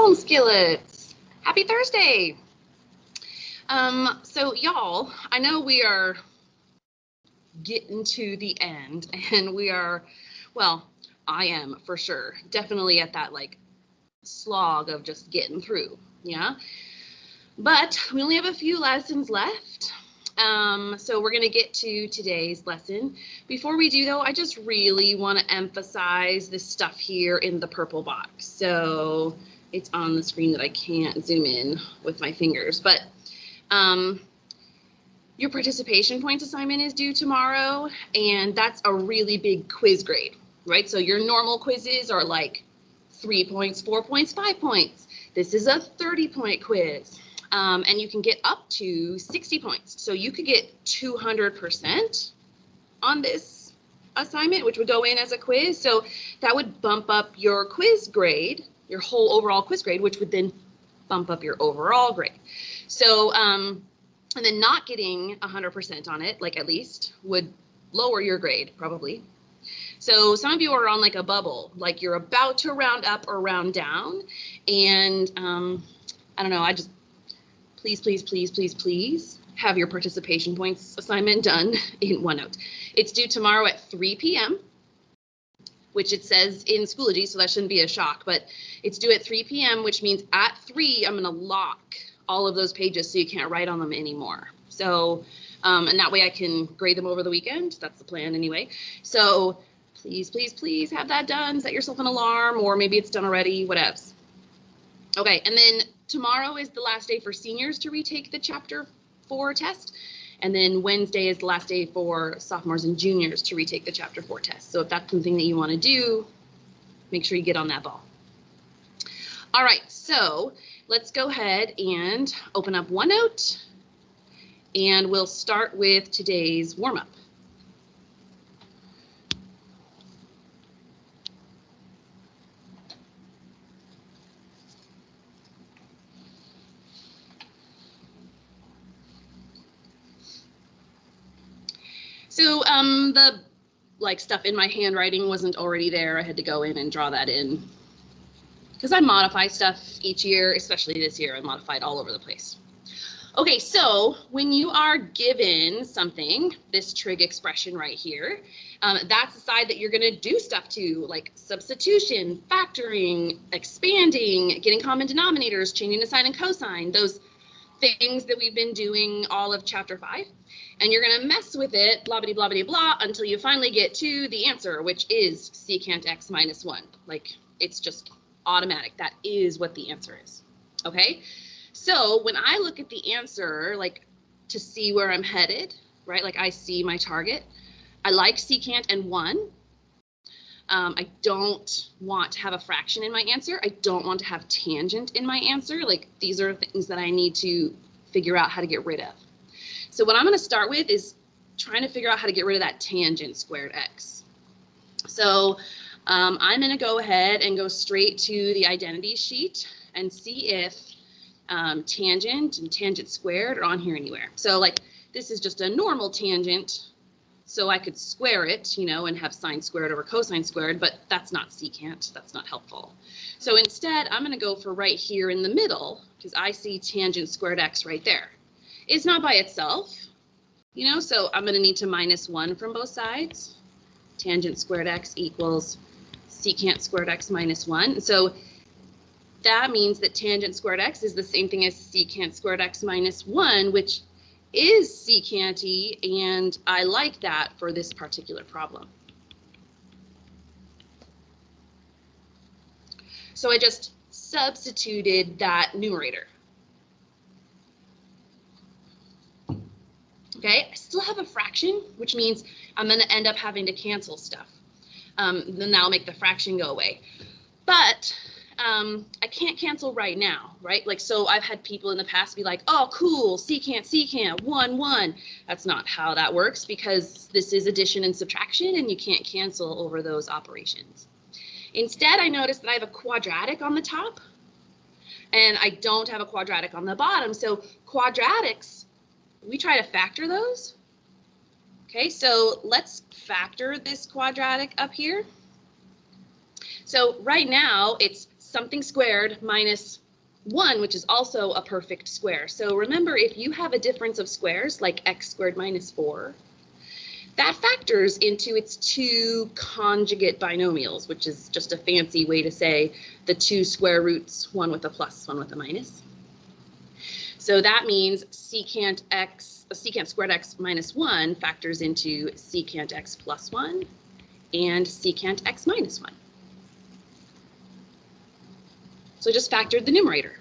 Home Skillets. Happy Thursday. So y'all, I know we are getting to the end and we are, well, I am for sure, definitely at that like slog of just getting through, yeah? But we only have a few lessons left. So we're going to get to today's lesson. Before we do, though, I just really want to emphasize this stuff here in the purple box. So it's on the screen that I can't zoom in with my fingers. But your participation points assignment is due tomorrow, and that's a really big quiz grade, right? So your normal quizzes are like 3 points, 4 points, 5 points. This is a 30-point quiz. And you can get up to 60 points. So you could get 200% on this assignment, which would go in as a quiz. So that would bump up your quiz grade, your whole overall quiz grade, which would then bump up your overall grade. So, and then not getting 100% on it, like at least, would lower your grade probably. So some of you are on like a bubble, like you're about to round up or round down. And I don't know, I just, please, please, please, please, please have your participation points assignment done in OneNote. It's due tomorrow at 3 p.m., which it says in Schoology, so that shouldn't be a shock, but it's due at 3 p.m., which means at 3, I'm going to lock all of those pages so you can't write on them anymore. So, and that way I can grade them over the weekend. That's the plan anyway. So please, please, please have that done. Set yourself an alarm, or maybe it's done already, whatevs. Okay, and then tomorrow is the last day for seniors to retake the Chapter 4 test. And then Wednesday is the last day for sophomores and juniors to retake the Chapter 4 test. So if that's something that you want to do, make sure you get on that ball. All right, so let's go ahead and open up OneNote. And we'll start with today's warm-up. So the like stuff in my handwriting wasn't already there. I had to go in and draw that in because I modify stuff each year, especially this year. I modified all over the place. Okay, so when you are given something, this trig expression right here, that's the side that you're going to do stuff to, like substitution, factoring, expanding, getting common denominators, changing the sign and cosine, those things that we've been doing all of Chapter 5. And you're going to mess with it, blah, blah, blah, blah, blah, until you finally get to the answer, which is secant x minus 1. Like, it's just automatic. That is what the answer is. Okay? So when I look at the answer, like, to see where I'm headed, right? Like, I see my target. I like secant and 1. I don't want to have a fraction in my answer. I don't want to have tangent in my answer. Like, these are things that I need to figure out how to get rid of. So what I'm going to start with is trying to figure out how to get rid of that tangent squared x. So I'm going to go ahead and go straight to the identity sheet and see if tangent and tangent squared are on here anywhere. So like this is just a normal tangent, so I could square it, you know, and have sine squared over cosine squared, but that's not secant. That's not helpful. So instead, I'm going to go for right here in the middle because I see tangent squared x right there. It's not by itself, you know, so I'm going to need to minus 1 from both sides. Tangent squared x equals secant squared x minus 1. So that means that tangent squared x is the same thing as secant squared x minus 1, which is secant-y, and I like that for this particular problem. So I just substituted that numerator. Okay, I still have a fraction, which means I'm going to end up having to cancel stuff. Then that'll make the fraction go away. But I can't cancel right now, right? Like, so I've had people in the past be like, oh, cool, secant, 1, 1. That's not how that works because this is addition and subtraction and you can't cancel over those operations. Instead, I noticed that I have a quadratic on the top and I don't have a quadratic on the bottom. So quadratics, we try to factor those. Okay, so let's factor this quadratic up here. So right now it's something squared minus 1, which is also a perfect square. So remember, if you have a difference of squares, like x squared minus 4, that factors into its two conjugate binomials, which is just a fancy way to say the two square roots, one with a plus, one with a minus. So that means secant squared x minus 1 factors into secant x plus 1 and secant x minus 1. So just factored the numerator.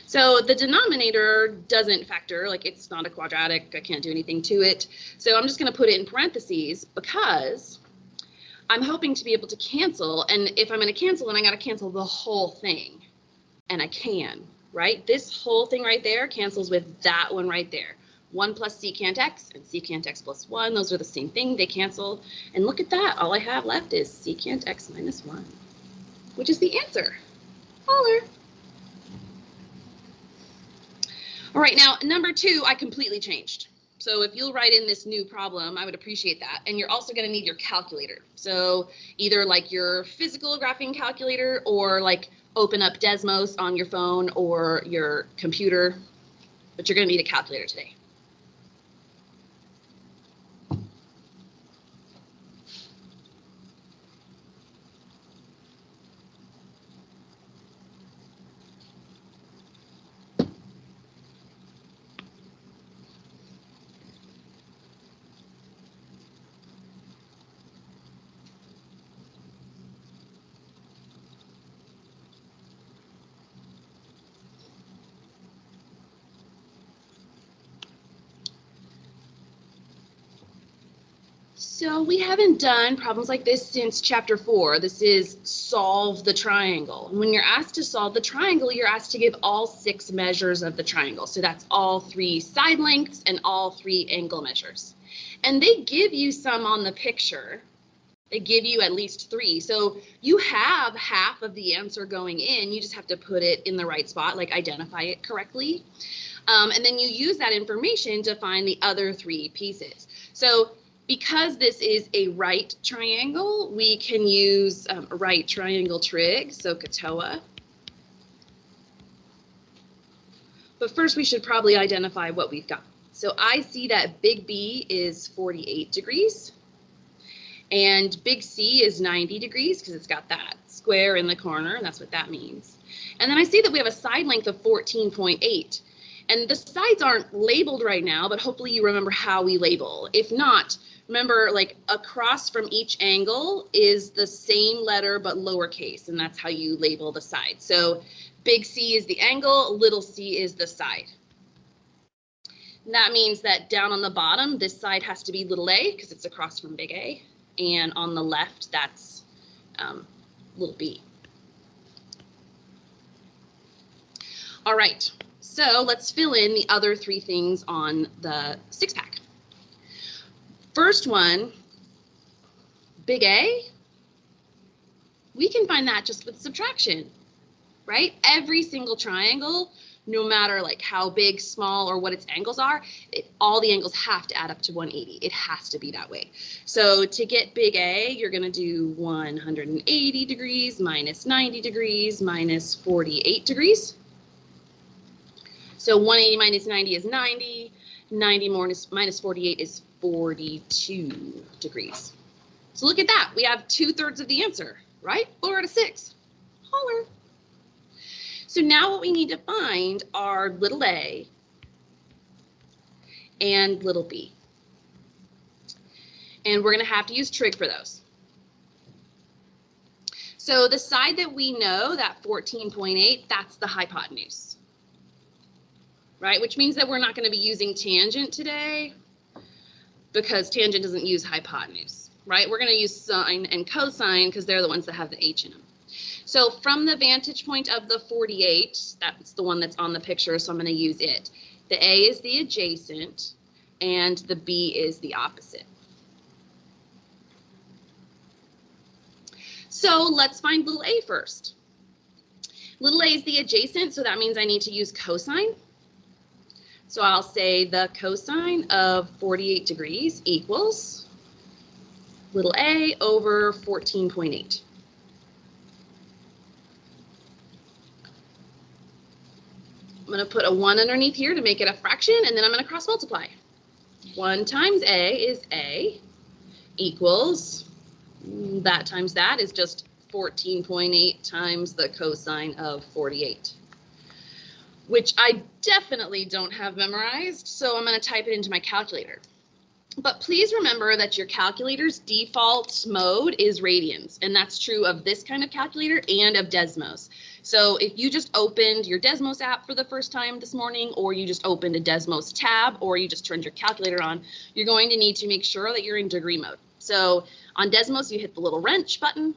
So the denominator doesn't factor, like it's not a quadratic, I can't do anything to it. So I'm just going to put it in parentheses because I'm hoping to be able to cancel. And if I'm going to cancel, then I got to cancel the whole thing. And I can, right? This whole thing right there cancels with that one right there. 1 plus secant x and secant x plus 1, those are the same thing, they cancel. And look at that, all I have left is secant x minus 1, which is the answer. Holler. All right, now number 2, I completely changed. So if you'll write in this new problem, I would appreciate that. And you're also going to need your calculator. So either like your physical graphing calculator or like open up Desmos on your phone or your computer, but you're going to need a calculator today. So we haven't done problems like this since chapter 4. This is solve the triangle. And when you're asked to solve the triangle, you're asked to give all 6 measures of the triangle. So that's all 3 side lengths and all 3 angle measures. And they give you some on the picture. They give you at least 3. So you have half of the answer going in. You just have to put it in the right spot, like identify it correctly. And then you use that information to find the other 3 pieces. So because this is a right triangle, we can use right triangle trig, so Katoa. But first we should probably identify what we've got. So I see that big B is 48 degrees and big C is 90 degrees because it's got that square in the corner, and that's what that means. And then I see that we have a side length of 14.8. And the sides aren't labeled right now, but hopefully you remember how we label. If not, remember, like across from each angle is the same letter but lowercase, and that's how you label the side. So big C is the angle, little c is the side. And that means that down on the bottom, this side has to be little a because it's across from big A, and on the left, that's little b. All right, so let's fill in the other 3 things on the 6-pack. First one, big A, we can find that just with subtraction, right? Every single triangle, no matter like how big, small, or what its angles are, all the angles have to add up to 180. It has to be that way. So to get big A, you're going to do 180 degrees minus 90 degrees minus 48 degrees. So 180 minus 90 is 90. 90 minus 48 is 42 degrees. So look at that. We have 2/3 of the answer, right? 4 out of 6. Holler. So now what we need to find are little a and little b. And we're going to have to use trig for those. So the side that we know, that 14.8, that's the hypotenuse. Right, which means that we're not going to be using tangent today because tangent doesn't use hypotenuse, right? We're going to use sine and cosine because they're the ones that have the h in them. So from the vantage point of the 48, that's the one that's on the picture, so I'm going to use it. The A is the adjacent and the B is the opposite. So let's find little a first. Little a is the adjacent, so that means I need to use cosine. So I'll say the cosine of 48 degrees equals little a over 14.8. going to put a 1 underneath here to make it a fraction, and then I'm going to cross multiply. 1 times A is A equals, that times that is just 14.8 times the cosine of 48, which I definitely don't have memorized, so I'm going to type it into my calculator. But please remember that your calculator's default mode is radians, and that's true of this kind of calculator and of Desmos. So if you just opened your Desmos app for the first time this morning, or you just opened a Desmos tab, or you just turned your calculator on, you're going to need to make sure that you're in degree mode. So on Desmos, you hit the little wrench button.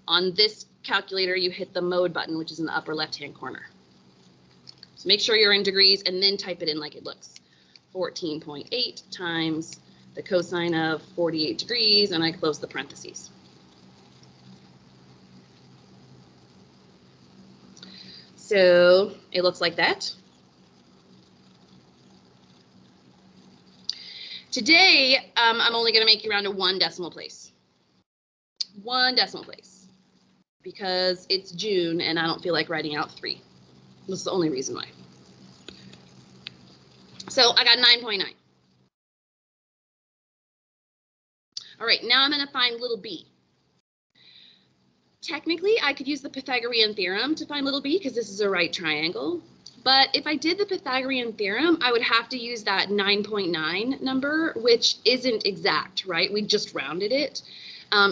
On this calculator, you hit the mode button, which is in the upper left-hand corner. So make sure you're in degrees and then type it in like it looks. 14.8 times the cosine of 48 degrees, and I close the parentheses. So it looks like that. Today, I'm only going to make you round to 1 decimal place. 1 decimal place. Because it's June and I don't feel like writing out 3. That's the only reason why. So I got 9.9. All right, now I'm going to find little b. Technically, I could use the Pythagorean theorem to find little b because this is a right triangle. But if I did the Pythagorean theorem, I would have to use that 9.9 number, which isn't exact, right? We just rounded it.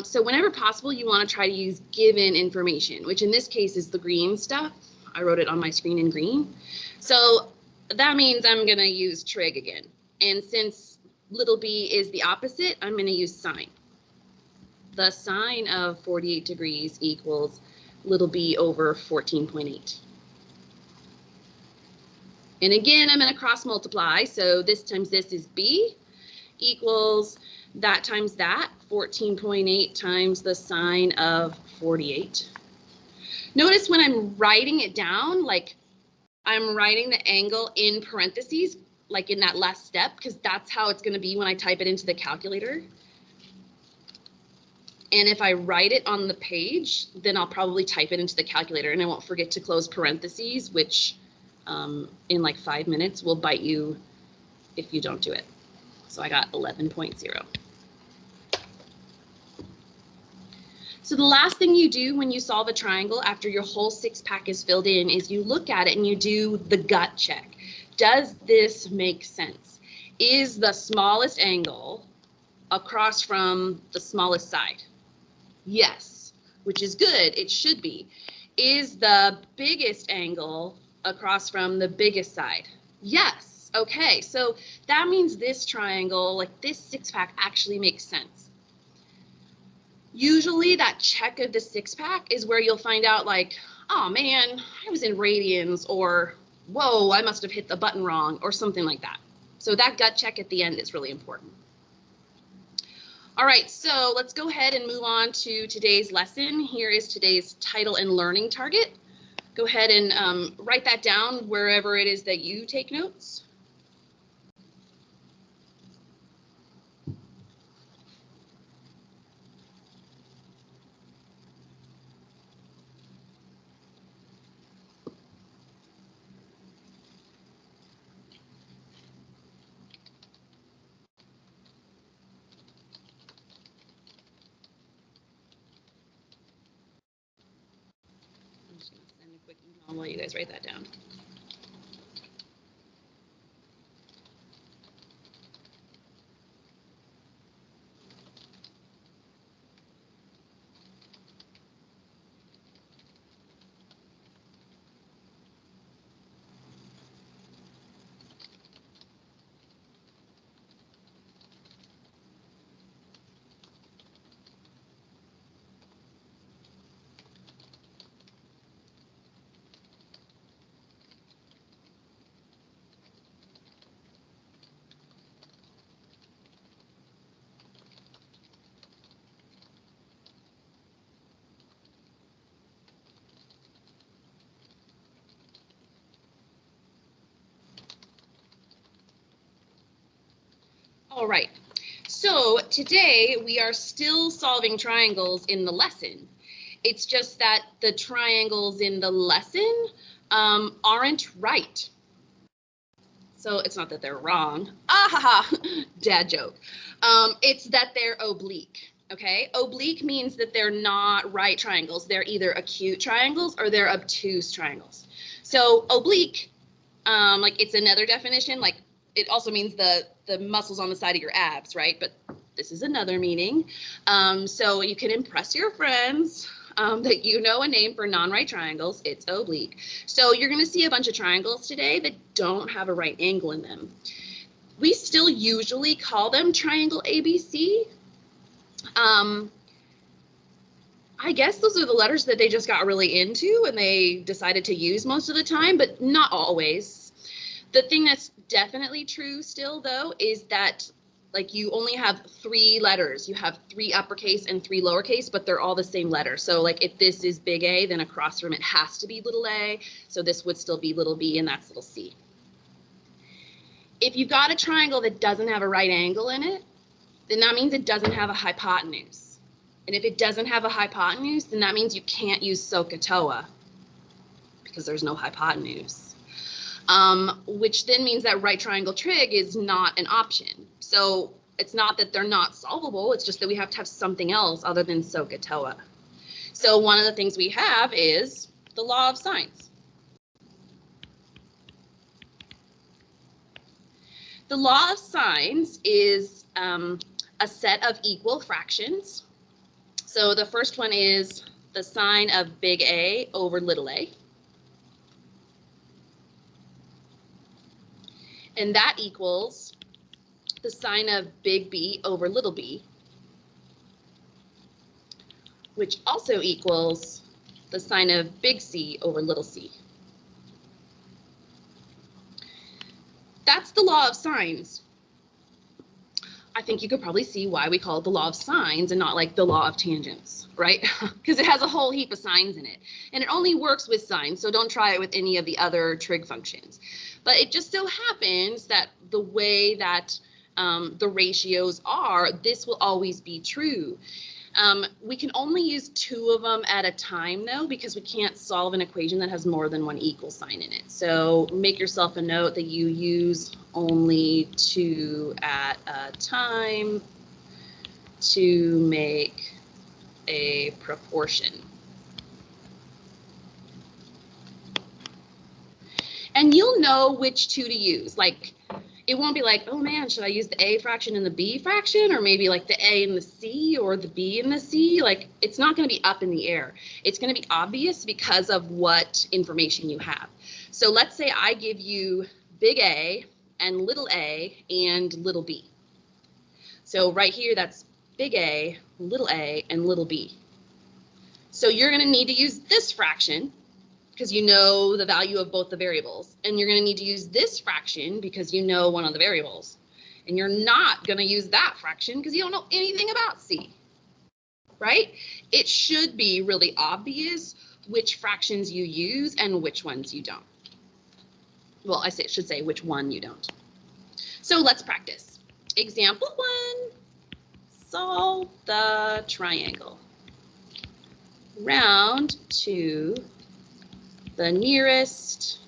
So whenever possible, you want to try to use given information, which in this case is the green stuff. I wrote it on my screen in green. So that means I'm going to use trig again. And since little b is the opposite, I'm going to use sine. The sine of 48 degrees equals little b over 14.8. And again, I'm going to cross multiply. So this times this is b equals that times that, 14.8 times the sine of 48. Notice when I'm writing it down, like I'm writing the angle in parentheses, like in that last step, because that's how it's going to be when I type it into the calculator. And if I write it on the page, then I'll probably type it into the calculator and I won't forget to close parentheses, which in like 5 minutes will bite you if you don't do it. So I got 11.0. So the last thing you do when you solve a triangle after your whole 6-pack is filled in is you look at it and you do the gut check. Does this make sense? Is the smallest angle across from the smallest side? Yes, which is good. It should be. Is the biggest angle across from the biggest side? Yes. Okay, so that means this triangle, like this 6-pack, actually makes sense. Usually that check of the 6-pack is where you'll find out like, oh man, I was in radians, or whoa, I must have hit the button wrong, or something like that. So that gut check at the end is really important. All right, so let's go ahead and move on to today's lesson. Here is today's title and learning target. Go ahead and write that down wherever it is that you take notes. I'm just going to send a quick email while you guys write that down. All right, so today we are still solving triangles in the lesson. It's just that the triangles in the lesson aren't right. So it's not that they're wrong. Ah ha ha, dad joke. It's that they're oblique. Okay, oblique means that they're not right triangles. They're either acute triangles or they're obtuse triangles. So oblique, like it's another definition, like it also means the muscles on the side of your abs, right? But this is another meaning. So you can impress your friends that you know a name for non-right triangles. It's oblique. So you're going to see a bunch of triangles today that don't have a right angle in them. We still usually call them triangle ABC. I guess those are the letters that they just got really into and they decided to use most of the time, but not always. The thing that's definitely true still, though, is that like you only have 3 letters. You have 3 uppercase and 3 lowercase, but they're all the same letter. So like if this is big A, then across from it has to be little a. So this would still be little b and that's little c. If you've got a triangle that doesn't have a right angle in it, then that means it doesn't have a hypotenuse. And if it doesn't have a hypotenuse, then that means you can't use SOHCAHTOA because there's no hypotenuse. Which then means that right triangle trig is not an option. So it's not that they're not solvable, it's just that we have to have something else other than SOHCAHTOA. So one of the things we have is the law of sines. The law of sines is a set of equal fractions. So the first one is the sine of big A over little a. And that equals the sine of big B over little b, which also equals the sine of big C over little c. That's the law of sines. I think you could probably see why we call it the law of sines and not like the law of tangents, right? Because it has a whole heap of sines in it. And it only works with sines, so don't try it with any of the other trig functions. But it just so happens that the way that the ratios are, this will always be true. We can only use 2 of them at a time, though, because we can't solve an equation that has more than one equal sign in it. So make yourself a note that you use only 2 at a time to make a proportion. And you'll know which 2 to use. Like, it won't be like, oh man, should I use the A fraction and the B fraction, or maybe like the A and the C or the B and the C? Like, it's not going to be up in the air. It's going to be obvious because of what information you have. So let's say I give you big A and little b. So right here, that's big A, and little b. So you're going to need to use this fraction because you know the value of both the variables. And you're going to need to use this fraction because you know one of the variables. And you're not going to use that fraction because you don't know anything about C, right? It should be really obvious which fractions you use and which ones you don't. Well, should say which one you don't. So let's practice. Example 1, solve the triangle. Round to the nearest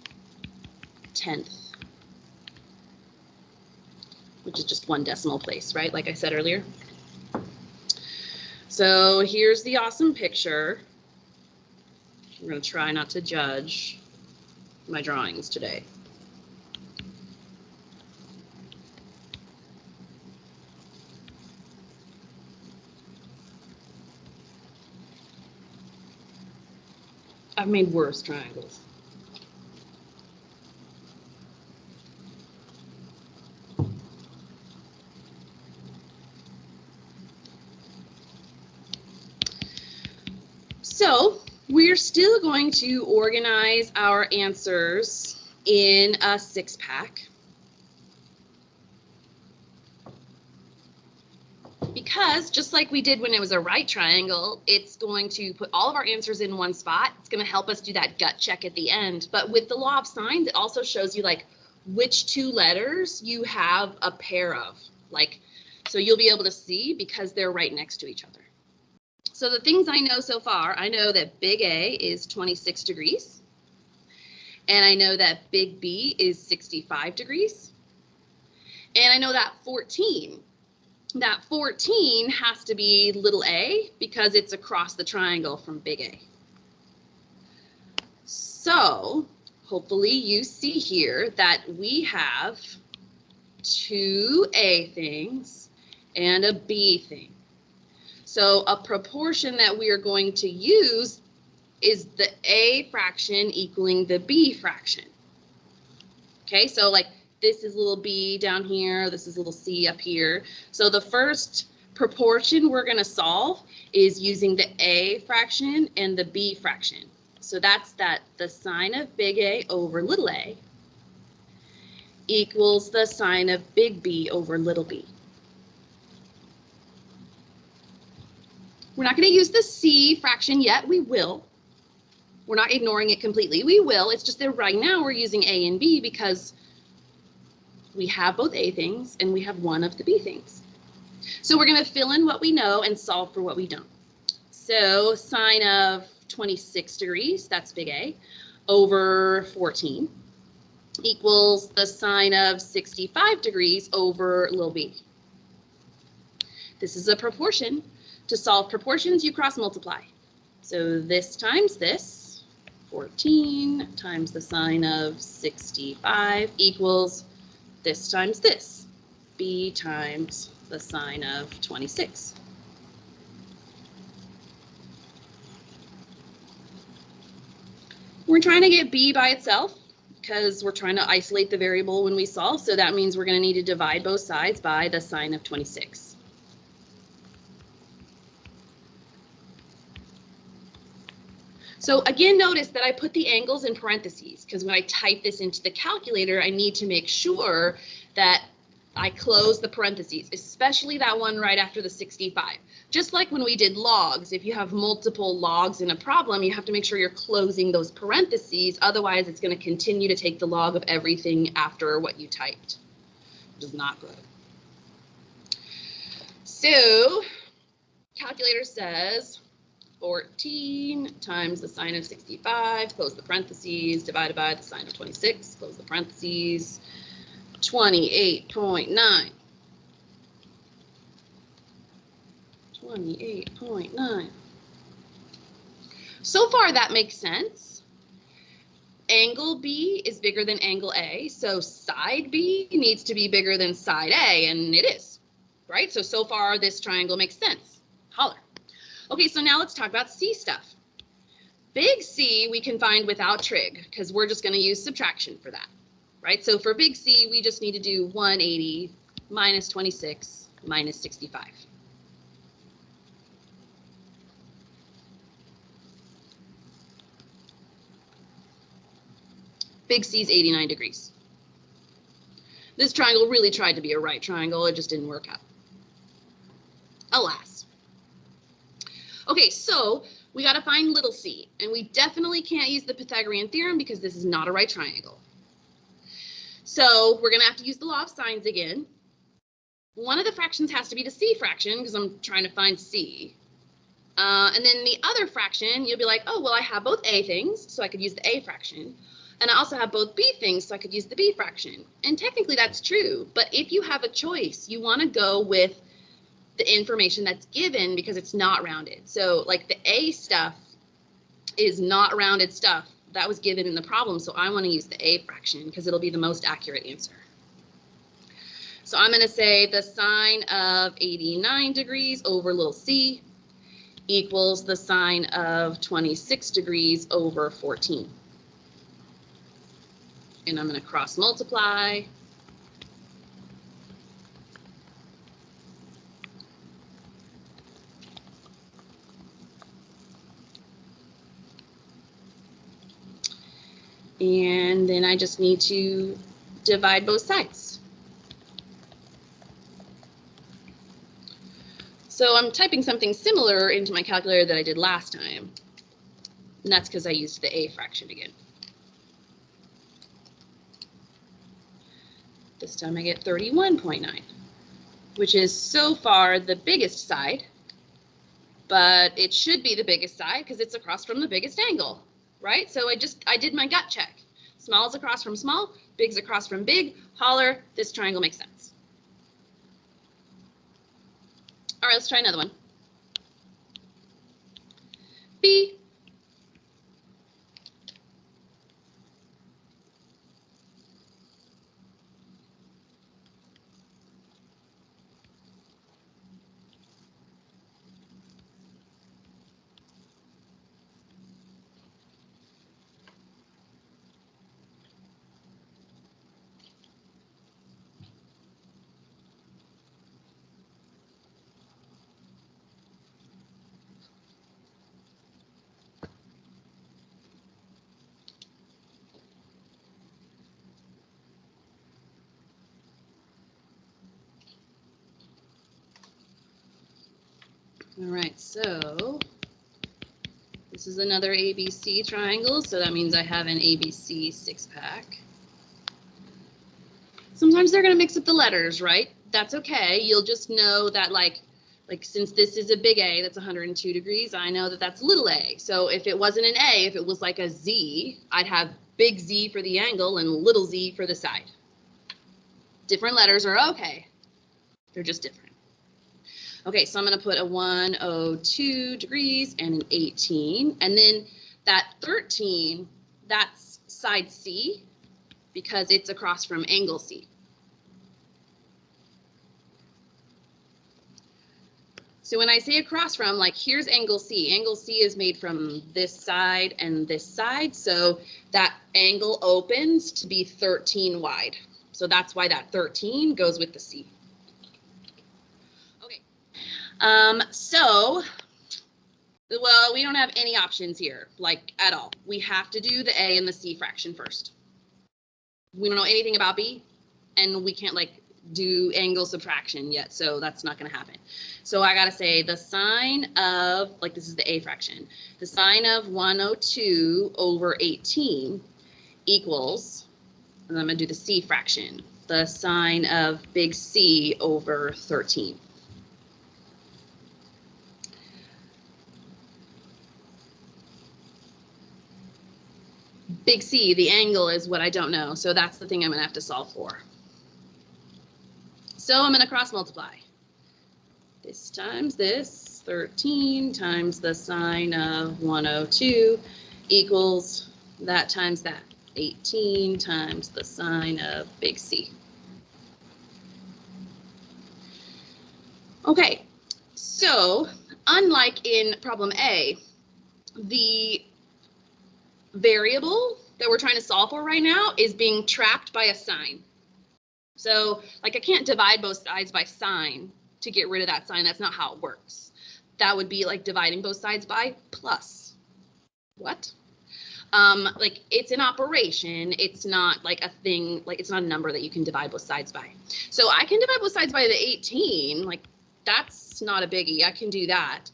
10th, which is just 1 decimal place, right? Like I said earlier. So here's the awesome picture. I'm going to try not to judge my drawings today. I've made worse triangles. So we're still going to organize our answers in a 6-pack. Because just like we did when it was a right triangle, it's going to put all of our answers in one spot. It's going to help us do that gut check at the end. But with the law of sines, it also shows you like which 2 letters you have a pair of. Like, so you'll be able to see because they're right next to each other. So the things I know so far, I know that big A is 26 degrees. And I know that big B is 65 degrees. And I know that 14 has to be little a because it's across the triangle from big A. So hopefully you see here that we have two A things and a B thing. So a proportion that we are going to use is the A fraction equaling the B fraction. Okay, so like this is little b down here, this is little c up here. So the first proportion we're going to solve is using the A fraction and the B fraction. So that's the sine of big A over little a equals the sine of big B over little b. We're not going to use the C fraction yet. We will. We're not ignoring it completely. We will. It's just that right now we're using A and B because we have both A things and we have one of the B things. So we're going to fill in what we know and solve for what we don't. So sine of 26 degrees, that's big A, over 14 equals the sine of 65 degrees over little b. This is a proportion. To solve proportions, you cross multiply. So this times this, 14 times the sine of 65 equals this times this, b times the sine of 26. We're trying to get b by itself because we're trying to isolate the variable when we solve, so that means we're going to need to divide both sides by the sine of 26. So again, notice that I put the angles in parentheses because when I type this into the calculator, I need to make sure that I close the parentheses, especially that one right after the 65. Just like when we did logs, if you have multiple logs in a problem, you have to make sure you're closing those parentheses. Otherwise, it's going to continue to take the log of everything after what you typed, which is not good. So calculator says 14 times the sine of 65, close the parentheses, divided by the sine of 26, close the parentheses, 28.9. 28.9. So far that makes sense. Angle B is bigger than angle A, so side B needs to be bigger than side A, and it is, right? So far this triangle makes sense. Holler. Okay, so now let's talk about C stuff. Big C we can find without trig because we're just going to use subtraction for that, right? So for big C, we just need to do 180 minus 26 minus 65. Big C is 89 degrees. This triangle really tried to be a right triangle. It just didn't work out. Alas. Okay, so we got to find little c, and we definitely can't use the Pythagorean theorem because this is not a right triangle. So we're going to have to use the law of sines again. One of the fractions has to be the c fraction because I'm trying to find c. And then the other fraction, you'll be like, oh, well, I have both a things, so I could use the a fraction. And I also have both b things, so I could use the b fraction. And technically that's true, but if you have a choice, you want to go with the information that's given because it's not rounded. So like the A stuff is not rounded stuff. That was given in the problem, so I want to use the A fraction because it'll be the most accurate answer. So I'm going to say the sine of 89 degrees over little c equals the sine of 26 degrees over 14. And I'm going to cross multiply. And then I just need to divide both sides. So I'm typing something similar into my calculator that I did last time. And that's because I used the A fraction again. This time I get 31.9, which is so far the biggest side, but it should be the biggest side because it's across from the biggest angle. Right? So I did my gut check. Small is across from small, big's across from big. Holler, this triangle makes sense. All right, let's try another one. B. All right, so this is another ABC triangle, so that means I have an ABC 6-pack. Sometimes they're gonna mix up the letters, right? That's okay. You'll just know that like since this is a big A, that's 102 degrees, I know that that's little a. So if it wasn't an A, if it was like a Z, I'd have big Z for the angle and little z for the side. Different letters are okay. They're just different. Okay, so I'm going to put a 102 degrees and an 18. And then that 13, that's side C because it's across from angle C. So when I say across from, like here's angle C. Angle C is made from this side and this side. So that angle opens to be 13 wide. So that's why that 13 goes with the C. Okay. So, well, we don't have any options here, like at all. We have to do the A and the C fraction first. We don't know anything about B, and we can't like do angle subtraction yet, so that's not going to happen. So I got to say the sine of, like this is the A fraction, the sine of 102 over 18 equals, and I'm going to do the C fraction, the sine of big C over 13. Big C, the angle is what I don't know, so that's the thing I'm going to have to solve for. So I'm going to cross multiply. This times this, 13 times the sine of 102 equals that times that, 18 times the sine of big C. Okay, so unlike in problem A, the variable that we're trying to solve for right now is being trapped by a sign. So like I can't divide both sides by sign to get rid of that sign. That's not how it works. That would be like dividing both sides by plus. What? Like it's an operation. It's not like a thing, like it's not a number that you can divide both sides by. So I can divide both sides by the 18, like that's not a biggie. I can do that.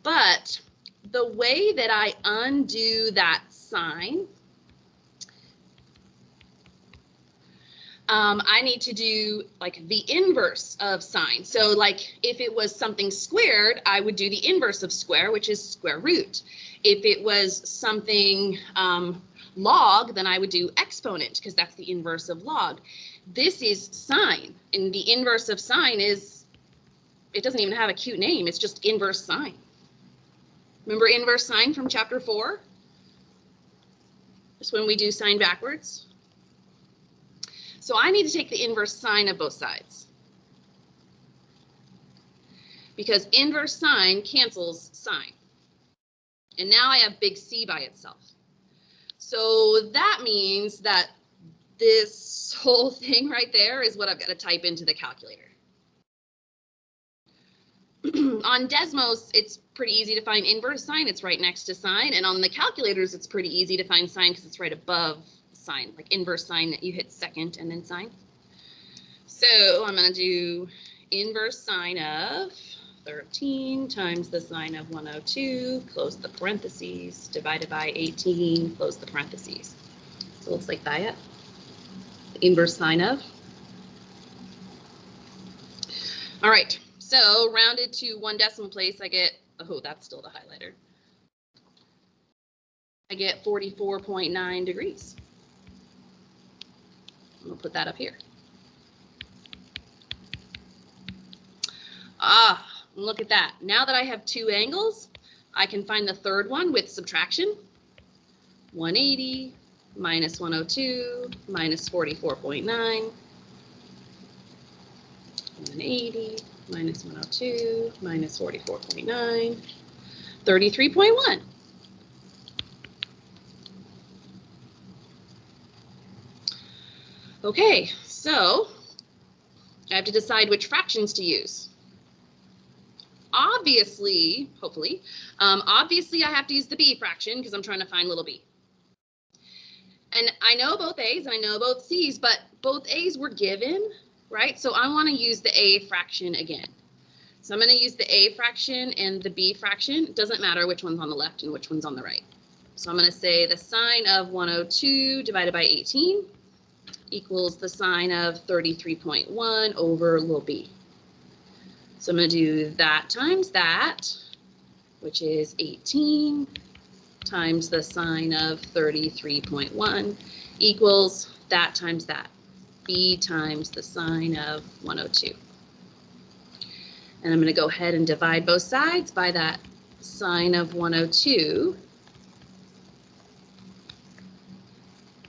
But the way that I undo that sign, I need to do like the inverse of sine. So like if it was something squared, I would do the inverse of square, which is square root. If it was something log, then I would do exponent because that's the inverse of log. This is sine, and the inverse of sine is, it doesn't even have a cute name. It's just inverse sine. Remember inverse sine from chapter 4? It's when we do sine backwards. So I need to take the inverse sine of both sides because inverse sine cancels sine. And now I have big C by itself. So that means that this whole thing right there is what I've got to type into the calculator. On Desmos, it's pretty easy to find inverse sine. It's right next to sine. And on the calculators, it's pretty easy to find sine because it's right above sine, like inverse sine that you hit second and then sine. So I'm going to do inverse sine of 13 times the sine of 102, close the parentheses, divided by 18, close the parentheses. So it looks like that. Inverse sine of. All right, so rounded to 1 decimal place, I get, oh, that's still the highlighter. I get 44.9 degrees. We'll put that up here. Ah, look at that. Now that I have two angles, I can find the third one with subtraction. 180 minus 102 minus 44.9. 180 minus 102 minus 44.9. 33.1. Okay, so I have to decide which fractions to use. Obviously, hopefully, obviously I have to use the b fraction because I'm trying to find little b. And I know both a's and I know both c's, but both a's were given, right? So I want to use the a fraction again. So I'm going to use the a fraction and the b fraction. It doesn't matter which one's on the left and which one's on the right. So I'm going to say the sine of 102 divided by 18 equals the sine of 33.1 over little b. So I'm going to do that times that, which is 18 times the sine of 33.1 equals that times that, b times the sine of 102. And I'm going to go ahead and divide both sides by that sine of 102,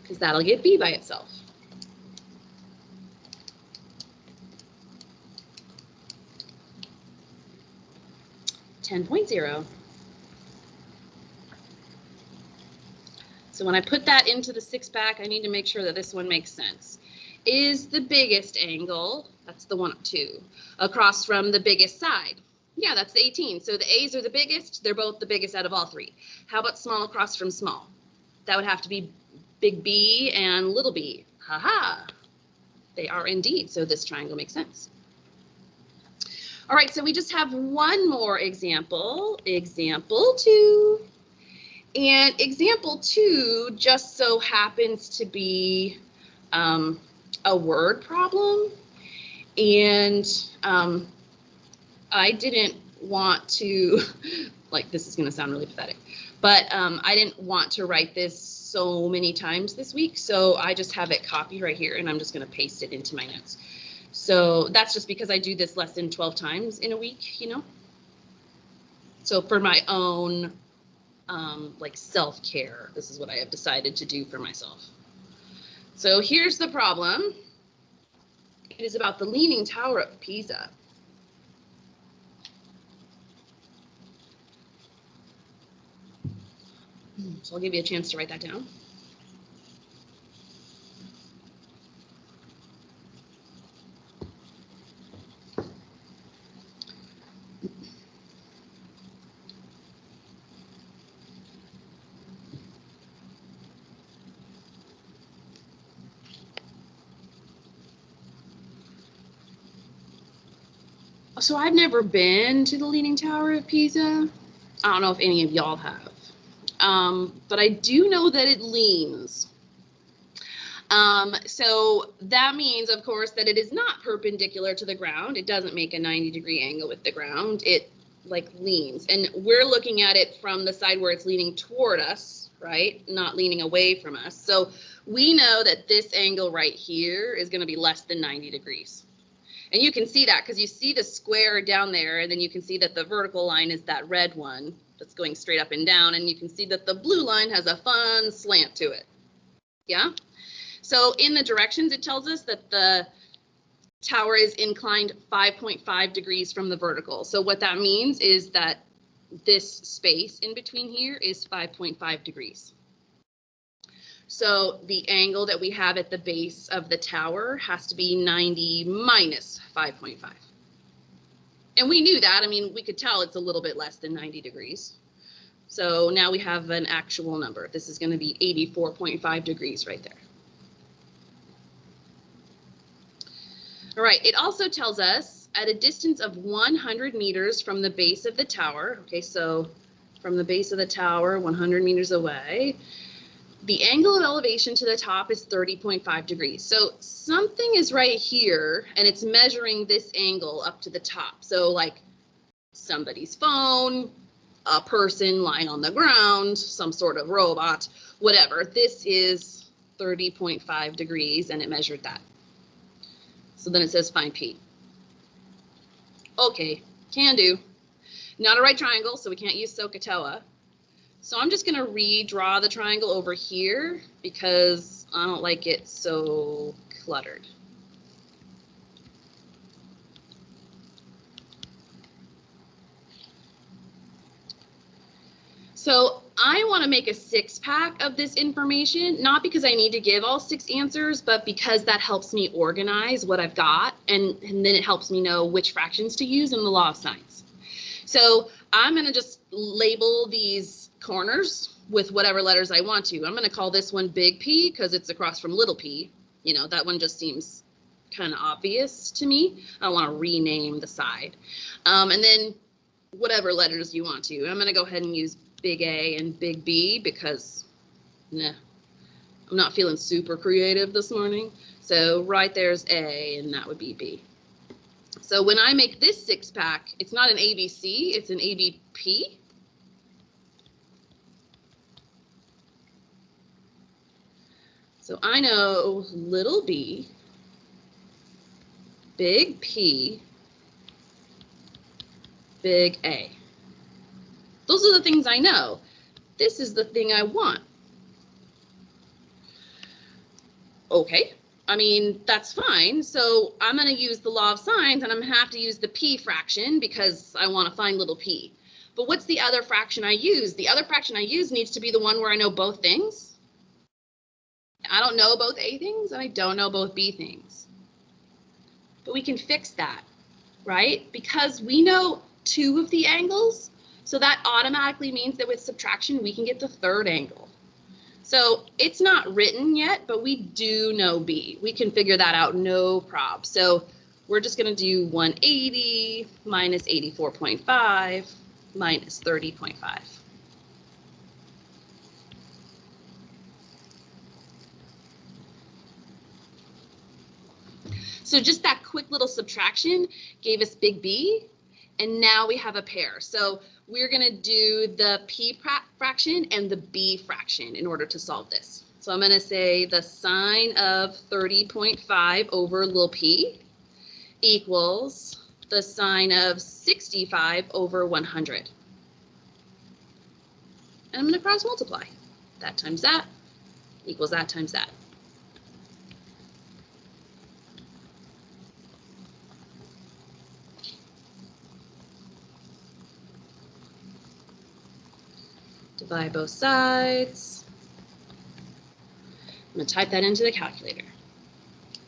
because that'll get b by itself. 10.0. So when I put that into the 6-pack, I need to make sure that this one makes sense. Is the biggest angle, that's the one up 2, across from the biggest side? Yeah, that's the 18. So the A's are the biggest. They're both the biggest out of all three. How about small across from small? That would have to be big B and little b. Haha. They are indeed. So this triangle makes sense. All right, so we just have one more example, example 2. And example 2 just so happens to be a word problem. And I didn't want to, like, this is going to sound really pathetic, but I didn't want to write this so many times this week. So I just have it copied right here, and I'm just going to paste it into my notes. So that's just because I do this lesson 12 times in a week, you know. So for my own like self-care, this is what I have decided to do for myself. So here's the problem. It is about the Leaning Tower of Pisa. So I'll give you a chance to write that down. So I've never been to the Leaning Tower of Pisa. I don't know if any of y'all have. But I do know that it leans. So that means, of course, that it is not perpendicular to the ground. It doesn't make a 90-degree angle with the ground. It like leans. And we're looking at it from the side where it's leaning toward us, right? Not leaning away from us. So we know that this angle right here is going to be less than 90 degrees. And you can see that because you see the square down there, and then you can see that the vertical line is that red one that's going straight up and down, and you can see that the blue line has a fun slant to it. Yeah? So in the directions, it tells us that the tower is inclined 5.5 degrees from the vertical. So what that means is that this space in between here is 5.5 degrees. So the angle that we have at the base of the tower has to be 90 minus 5.5. And we knew that. I mean, we could tell it's a little bit less than 90 degrees. So now we have an actual number. This is going to be 84.5 degrees right there. All right, it also tells us at a distance of 100 meters from the base of the tower, okay, so from the base of the tower, 100 meters away, the angle of elevation to the top is 30.5 degrees. So something is right here, and it's measuring this angle up to the top. So like somebody's phone, a person lying on the ground, some sort of robot, whatever. This is 30.5 degrees, and it measured that. So then it says find P. Okay, can do. Not a right triangle, so we can't use SOHCAHTOA. So I'm just going to redraw the triangle over here because I don't like it so cluttered. So I want to make a 6-pack of this information, not because I need to give all 6 answers, but because that helps me organize what I've got, and then it helps me know which fractions to use in the law of sines. So I'm going to just label these corners with whatever letters I want to. I'm going to call this one big P because it's across from little p. You know, that one just seems kind of obvious to me. I want to rename the side. And then whatever letters you want to. I'm going to go ahead and use big A and big B because I'm not feeling super creative this morning. So right there's A and that would be B. So when I make this 6-pack, it's not an ABC, it's an ABP. So I know little b, big P, big A. Those are the things I know. This is the thing I want. Okay, I mean, that's fine. So I'm going to use the law of sines, and I'm going to have to use the P fraction because I want to find little p. But what's the other fraction I use? The other fraction I use needs to be the one where I know both things. I don't know both A things, and I don't know both B things. But we can fix that, right? Because we know 2 of the angles, so that automatically means that with subtraction, we can get the 3rd angle. So it's not written yet, but we do know B. We can figure that out, no prob. So we're just going to do 180 minus 84.5 minus 30.5. So just that quick little subtraction gave us big B, and now we have a pair. So we're going to do the P fraction and the B fraction in order to solve this. So I'm going to say the sine of 30.5 over little p equals the sine of 65 over 100. And I'm going to cross multiply. That times that equals that times that. Divide both sides. I'm going to type that into the calculator.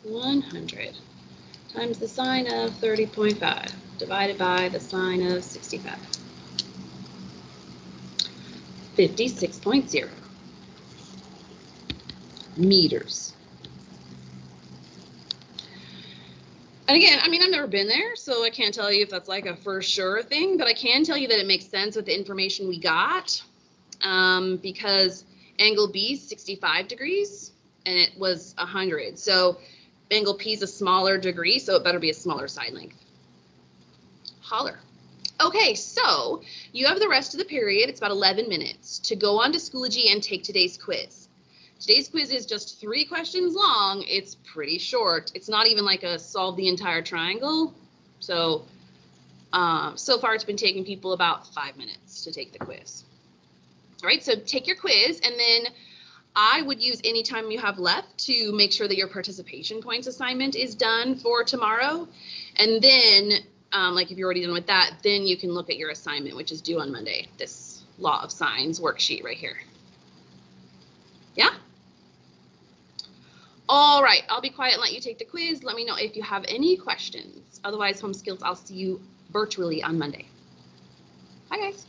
100 times the sine of 30.5 divided by the sine of 65. 56.0 meters. And again, I mean, I've never been there, so I can't tell you if that's like a for sure thing, but I can tell you that it makes sense with the information we got. Because angle B is 65 degrees and it was 100. So angle P is a smaller degree, so it better be a smaller side length. Holler. Okay, so you have the rest of the period. It's about 11 minutes to go on to Schoology and take today's quiz. Today's quiz is just 3 questions long. It's pretty short. It's not even like a solve the entire triangle. So, so far it's been taking people about 5 minutes to take the quiz. All right, so take your quiz, and then I would use any time you have left to make sure that your participation points assignment is done for tomorrow. And then, like if you're already done with that, then you can look at your assignment, which is due on Monday, this law of sines worksheet right here. Yeah? All right, I'll be quiet and let you take the quiz. Let me know if you have any questions. Otherwise, Home Skills, I'll see you virtually on Monday. Bye, guys.